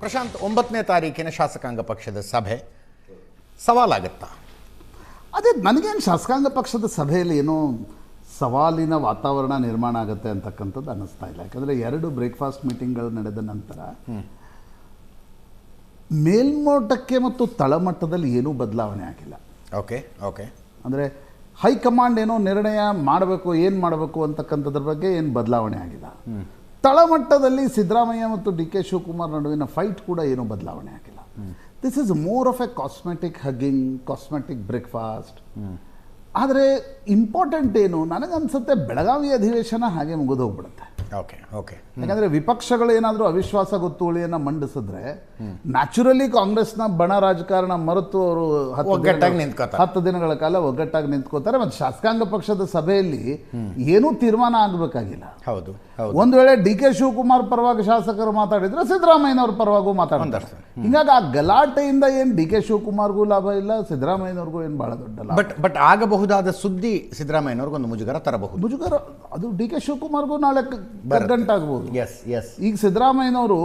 ಪ್ರಶಾಂತ್, 9ನೇ ತಾರೀಕಿನ ಶಾಸಕಾಂಗ ಪಕ್ಷದ ಸಭೆ ಸವಾಲಾಗುತ್ತಾ? ಅದೇ ನನಗೇನು ಶಾಸಕಾಂಗ ಪಕ್ಷದ ಸಭೆಯಲ್ಲಿ ಏನೋ ಸವಾಲಿನ ವಾತಾವರಣ ನಿರ್ಮಾಣ ಆಗುತ್ತೆ ಅಂತಕ್ಕಂಥದ್ದು ಅನ್ನಿಸ್ತಾ ಇಲ್ಲ. ಯಾಕಂದರೆ 2 ಬ್ರೇಕ್ಫಾಸ್ಟ್ ಮೀಟಿಂಗ್ಗಳು ನಡೆದ ನಂತರ ಮೇಲ್ಮಟ್ಟಕ್ಕೆ ಮತ್ತು ತಳಮಟ್ಟದಲ್ಲಿ ಏನೂ ಬದಲಾವಣೆ ಆಗಿಲ್ಲ. ಓಕೆ ಅಂದರೆ ಹೈಕಮಾಂಡ್ ಏನೋ ನಿರ್ಣಯ ಮಾಡಬೇಕು, ಏನು ಮಾಡಬೇಕು ಅಂತಕ್ಕಂಥದ್ರ ಬಗ್ಗೆ ಏನು ಬದಲಾವಣೆ ಆಗಿಲ್ಲ. ತಳಮಟ್ಟದಲ್ಲಿ ಸಿದ್ದರಾಮಯ್ಯ ಮತ್ತು ಡಿ ಕೆ ಶಿವಕುಮಾರ್ ನಡುವಿನ ಫೈಟ್ ಕೂಡ ಏನೂ ಬದಲಾವಣೆ ಆಗಿಲ್ಲ. This is more of a cosmetic hugging, cosmetic breakfast. ಆದರೆ ಇಂಪಾರ್ಟೆಂಟ್ ಏನು ನನಗನ್ಸುತ್ತೆ, ಬೆಳಗಾವಿ ಅಧಿವೇಶನ ಹಾಗೆ ಮುಗಿದು ಹೋಗ್ಬಿಡುತ್ತೆ. ಓಕೆ ಯಾಕಂದರೆ ವಿಪಕ್ಷಗಳು ಏನಾದರೂ ಅವಿಶ್ವಾಸ ಗೊತ್ತುವಳಿಯನ್ನು ಮಂಡಿಸಿದ್ರೆ ನ್ಯಾಚುರಲಿ ಕಾಂಗ್ರೆಸ್ನ ಬಣ ರಾಜಕಾರಣ ಮರೆತು ಅವರು 10 ದಿನಗಳ ಕಾಲ ಒಗ್ಗಟ್ಟಾಗಿ ನಿಂತ್ಕೋತಾರೆ. ಮತ್ತು ಶಾಸಕಾಂಗ ಪಕ್ಷದ ಸಭೆಯಲ್ಲಿ ಏನೂ ತೀರ್ಮಾನ ಆಗಬೇಕಾಗಿಲ್ಲ. ಹೌದು. ಒಂದು ವೇಳೆ ಡಿ ಕೆ ಶಿವಕುಮಾರ್ ಪರವಾಗಿ ಶಾಸಕರು ಮಾತಾಡಿದ್ರೆ ಸಿದ್ದರಾಮಯ್ಯನವ್ರ ಪರವಾಗೂ ಮಾತಾಡ್ತಾರೆ. ಹಿಂಗಾಗಿ ಆ ಗಲಾಟೆಯಿಂದ ಏನು ಡಿ ಕೆ ಶಿವಕುಮಾರ್ಗೂ ಲಾಭ ಇಲ್ಲ, ಸಿದ್ದರಾಮಯ್ಯನವ್ರಿಗೂ ಏನು ಭಾಳ ದೊಡ್ಡ ಲಾಭ. ಬಟ್ ಆಗಬಹುದಾದ ಸುದ್ದಿ ಸಿದ್ದರಾಮಯ್ಯನವ್ರಿಗೊಂದು ಮುಜುಗರ ತರಬಹುದು. ಮುಜುಗರ ಅದು ಡಿ ಕೆ ಶಿವಕುಮಾರ್ಗೂ ನಾಳೆ ಗಂಟಾಗಬಹುದು. ಈಗ ಸಿದ್ದರಾಮಯ್ಯನವರು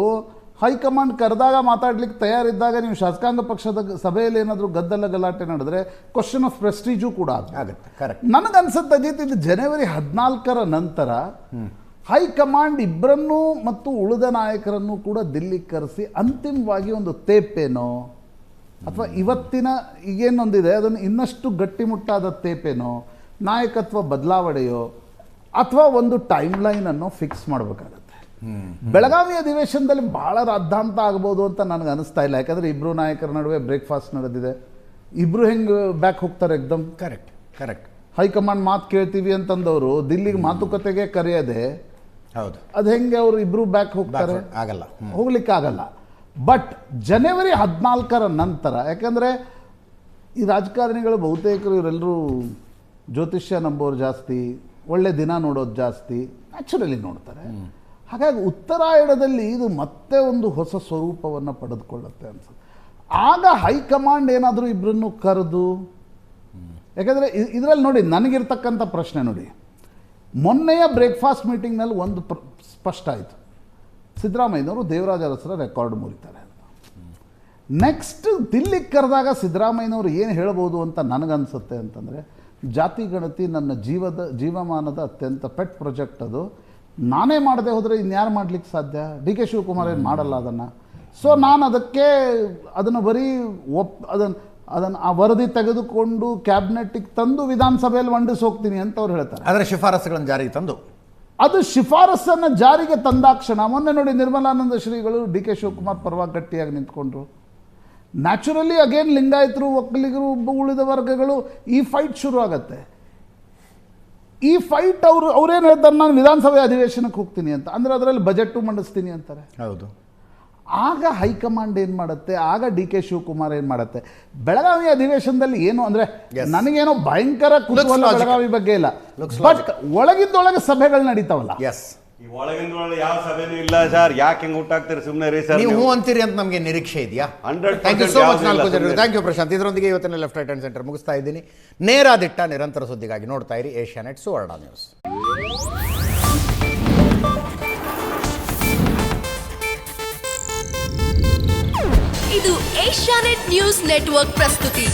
ಹೈಕಮಾಂಡ್ ಕರೆದಾಗ ಮಾತಾಡ್ಲಿಕ್ಕೆ ತಯಾರಿದ್ದಾಗ ನೀವು ಶಾಸಕಾಂಗ ಪಕ್ಷದ ಸಭೆಯಲ್ಲಿ ಏನಾದರೂ ಗದ್ದಲ ಗಲಾಟೆ ನಡೆದ್ರೆ ಕ್ವಶನ್ ಆಫ್ ಪ್ರೆಸ್ಟೀಜು ಕೂಡ ಆಗುತ್ತೆ. ನನಗನ್ಸುತ್ತೆ ಅಜಿತ್, ಇದು ಜನವರಿ 14ರ ನಂತರ ಹೈಕಮಾಂಡ್ ಇಬ್ಬರನ್ನೂ ಮತ್ತು ಉಳಿದ ನಾಯಕರನ್ನು ಕೂಡ ದಿಲ್ಲಿಗೆ ಕರೆಸಿ ಅಂತಿಮವಾಗಿ ಒಂದು ತೇಪೇನೋ ಅಥವಾ ಇವತ್ತಿನ ಈಗೇನೊಂದಿದೆ ಅದನ್ನು ಇನ್ನಷ್ಟು ಗಟ್ಟಿಮುಟ್ಟಾದ ತೇಪೇನೋ, ನಾಯಕತ್ವ ಬದಲಾವಣೆಯೋ ಅಥವಾ ಒಂದು ಟೈಮ್ ಲೈನ್ ಅನ್ನು ಫಿಕ್ಸ್ ಮಾಡಬೇಕಾಗತ್ತೆ. ಬೆಳಗಾವಿ ಅಧಿವೇಶನದಲ್ಲಿ ಬಹಳ ರಾದ್ದಾಂತ ಆಗ್ಬೋದು ಅಂತ ನನಗೆ ಅನಿಸ್ತಾ ಇಲ್ಲ. ಯಾಕಂದರೆ ಇಬ್ಬರು ನಾಯಕರ ನಡುವೆ ಬ್ರೇಕ್ಫಾಸ್ಟ್ ನಡೆದಿದೆ. ಇಬ್ಬರು ಹೆಂಗೆ ಬ್ಯಾಕ್ ಹೋಗ್ತಾರೆ ಎಕ್ದಮ್? ಕರೆಕ್ಟ್. ಹೈಕಮಾಂಡ್ ಮಾತು ಕೇಳ್ತೀವಿ ಅಂತಂದವರು ದಿಲ್ಲಿಗೆ ಮಾತುಕತೆಗೆ ಕರೆಯದೆ ಹೌದು, ಅದು ಹೆಂಗೆ ಅವರು ಇಬ್ಬರು ಬ್ಯಾಕ್ ಹೋಗ್ತಾರೆ? ಹೋಗ್ಲಿಕ್ಕೆ ಆಗಲ್ಲ. ಬಟ್ ಜನವರಿ 14ರ ನಂತರ, ಯಾಕಂದರೆ ಈ ರಾಜಕಾರಣಿಗಳು ಬಹುತೇಕರು ಇವರೆಲ್ಲರೂ ಜ್ಯೋತಿಷ್ಯ ನಂಬೋರು ಜಾಸ್ತಿ, ಒಳ್ಳೆ ದಿನ ನೋಡೋದು ಜಾಸ್ತಿ, ನ್ಯಾಚುರಲಿ ನೋಡ್ತಾರೆ. ಹಾಗಾಗಿ ಉತ್ತರಾಯಣದಲ್ಲಿ ಇದು ಮತ್ತೆ ಒಂದು ಹೊಸ ಸ್ವರೂಪವನ್ನು ಪಡೆದುಕೊಳ್ಳುತ್ತೆ ಅನ್ಸುತ್ತೆ. ಆಗ ಹೈಕಮಾಂಡ್ ಏನಾದರೂ ಇಬ್ಬರನ್ನು ಕರೆದು, ಯಾಕಂದರೆ ಇದರಲ್ಲಿ ನೋಡಿ ನನಗಿರ್ತಕ್ಕಂಥ ಪ್ರಶ್ನೆ ನೋಡಿ, ಮೊನ್ನೆಯ ಬ್ರೇಕ್ಫಾಸ್ಟ್ ಮೀಟಿಂಗ್ನಲ್ಲಿ ಒಂದು ಸ್ಪಷ್ಟ ಆಯಿತು, ಸಿದ್ದರಾಮಯ್ಯನವರು ದೇವರಾಜ ಅರಸರ ರೆಕಾರ್ಡ್ ಮುರಿತಾರೆ ಅಂತ. ನೆಕ್ಸ್ಟ್ ದಿಲ್ಲಿಗೆ ಕರೆದಾಗ ಸಿದ್ದರಾಮಯ್ಯನವರು ಏನು ಹೇಳ್ಬೋದು ಅಂತ ನನಗನ್ಸುತ್ತೆ ಅಂತಂದರೆ, ಜಾತಿ ಗಣತಿ ನನ್ನ ಜೀವಮಾನದ ಅತ್ಯಂತ ಪೆಟ್ ಪ್ರಾಜೆಕ್ಟ್, ಅದು ನಾನೇ ಮಾಡದೆ ಹೋದರೆ ಇನ್ಯಾರು ಮಾಡ್ಲಿಕ್ಕೆ ಸಾಧ್ಯ? ಡಿ ಕೆ ಶಿವಕುಮಾರ್ ಏನು ಮಾಡಲ್ಲ ಅದನ್ನು. ಸೊ ನಾನು ಅದನ್ನು ಬರೀ ಅದನ್ನು ಆ ವರದಿ ತೆಗೆದುಕೊಂಡು ಕ್ಯಾಬಿನೆಟ್ಟಿಗೆ ತಂದು ವಿಧಾನಸಭೆಯಲ್ಲಿ ಮಂಡಿಸಿ ಹೋಗ್ತೀನಿ ಅಂತ ಅವ್ರು ಹೇಳ್ತಾರೆ. ಅದರ ಶಿಫಾರಸುಗಳನ್ನು ಜಾರಿಗೆ ತಂದು ಅದು ಶಿಫಾರಸನ್ನು ಜಾರಿಗೆ ತಂದಾಕ್ಷಣ ಮೊನ್ನೆ ನೋಡಿ ನಿರ್ಮಲಾನಂದ ಶ್ರೀಗಳು ಡಿ ಕೆ ಶಿವಕುಮಾರ್ ಪರವಾಗಿ ಗಟ್ಟಿಯಾಗಿ ನಿಂತ್ಕೊಂಡ್ರು. ನ್ಯಾಚುರಲಿ ಅಗೇನ್ ಲಿಂಗಾಯತರು, ಒಕ್ಕಲಿಗರು, ಉಳಿದ ವರ್ಗಗಳು ಈ ಫೈಟ್ ಶುರು ಆಗತ್ತೆ. ಈ ಫೈಟ್ ಅವ್ರೇನು ಹೇಳ್ತಾರೆ, ನಾನು ವಿಧಾನಸಭೆ ಅಧಿವೇಶನಕ್ಕೆ ಹೋಗ್ತೀನಿ ಅಂತ, ಅಂದರೆ ಅದರಲ್ಲಿ ಬಜೆಟ್ಟು ಮಂಡಿಸ್ತೀನಿ ಅಂತಾರೆ. ಹೌದು. ಆಗ ಹೈಕಮಾಂಡ್ ಏನು ಮಾಡುತ್ತೆ, ಆಗ ಡಿ ಕೆ ಶಿವಕುಮಾರ್ ಏನು ಮಾಡುತ್ತೆ? ಬೆಳಗಾವಿ ಅಧಿವೇಶನದಲ್ಲಿ ಏನು ಅಂದರೆ ನನಗೇನೋ ಭಯಂಕರ ಕುತೂಹಲ ಬೆಳಗಾವಿ ಬಗ್ಗೆ ಇಲ್ಲ, ಬಟ್ ಒಳಗಿದ್ದೊಳಗೆ ಸಭೆಗಳು ನಡೀತಾವಲ್ಲ. ಒಳಗಿಂದ ಯಾವ ಸಭೆನೂ ಇಲ್ಲ ಸರ್. ಯಾಕೆ ಹಿಂಗೆ ಊಟಾಗ್ತೀರಿ? ಸುಮ್ಮನೆ ರೀ ಸರ್, ನೀವು ಅಂತೀರಿ ಅಂತ ನಮಗೆ ನಿರೀಕ್ಷೆ ಇದೆಯಾ? 100%. Thank you Prashanth. ಇದರೊಂದಿಗೆ ಇವತ್ತಿನ ಲೆಫ್ಟ್ ರೈಟ್ ಹ್ಯಾಂಡ್ ಸೆಂಟರ್ ಮುಗಿಸ್ತಾ ಇದ್ದೀನಿ. ನೇರ ದಿಟ್ಟ ನಿರಂತರ ಸುದ್ದಿಗಾಗಿ ನೋಡ್ತಾ ಇರಿ ಏಷ್ಯಾನೆಟ್ ಸುವರ್ಣ ನ್ಯೂಸ್. ಇದು ಏಷ್ಯಾನೆಟ್ ನ್ಯೂಸ್ ನೆಟ್ವರ್ಕ್ ಪ್ರಸ್ತುತಿ.